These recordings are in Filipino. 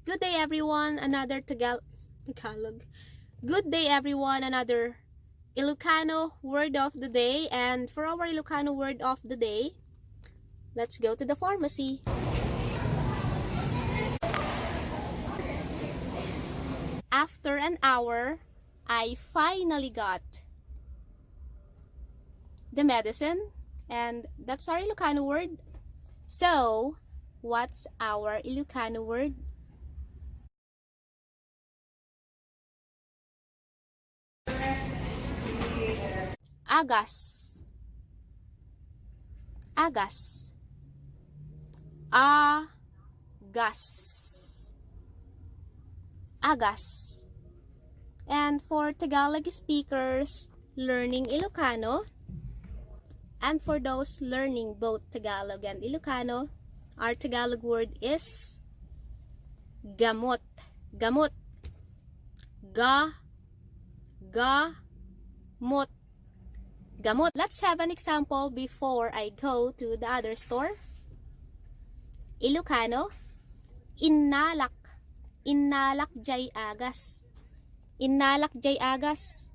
Good day everyone, another Tagalog. Good day everyone, another Ilocano word of the day. And for our Ilocano word of the day, let's go to the pharmacy. After an hour, I finally got the medicine, and that's our Ilocano word. So, what's our Ilocano word? Agas. Agas. Agas. Agas. And for Tagalog speakers learning Ilocano, and for those learning both Tagalog and Ilocano, our Tagalog word is gamot. Gamot. Gamot. Gamot. Let's have an example before I go to the other store. Ilocano. Inalak. Inalak dyay agas. Inalak dyay agas.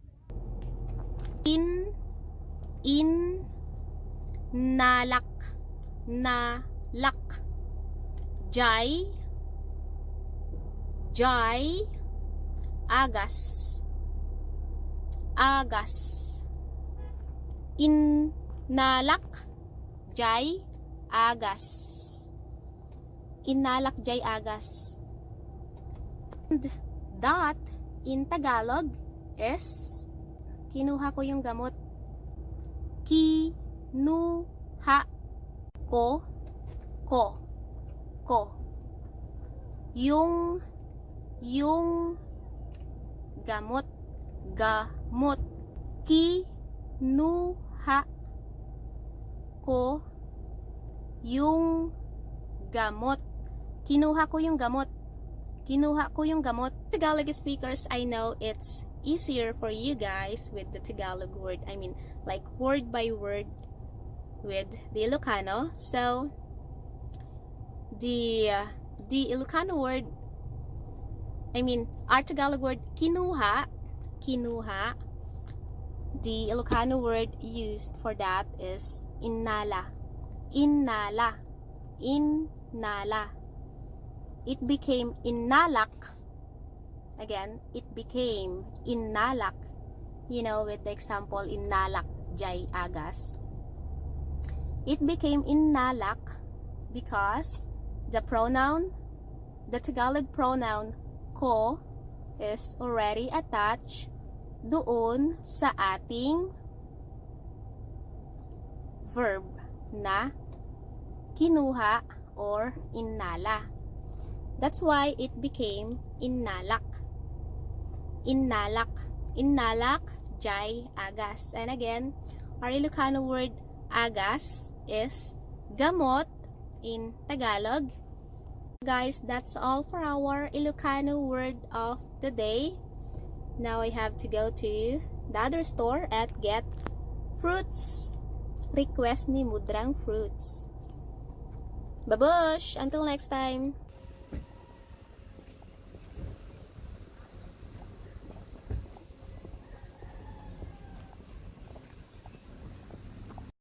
Nalak. Nalak. Dyay. Dyay. Agas. Agas. Inalak dyay agas. Inalak dyay agas. And that in Tagalog is kinuha ko yung gamot. Kinuha ko yung gamot. Gamot. Kinuha ko yung gamot. Kinuha ko yung gamot. Kinuha ko yung gamot. Tagalog speakers, I know it's easier for you guys with the Tagalog word. I mean, like word by word with the Ilocano. So, the Ilocano word, I mean, our Tagalog word, kinuha. The Ilocano word used for that is inala. Inala. Inala. It became inalak. Again, it became inalak. You know, with the example, inalak dyay agas. It became inalak because the pronoun, the Tagalog pronoun ko, is already attached doon sa ating verb na kinuha or inala. That's why it became inalak. Inalak. Inalak dyay agas. And again, our Ilocano word agas is gamot in Tagalog. Guys, that's all for our Ilocano word of the day. Now I have to go to the other store and get fruits. Request ni Mudrang fruits. Babush! Until next time.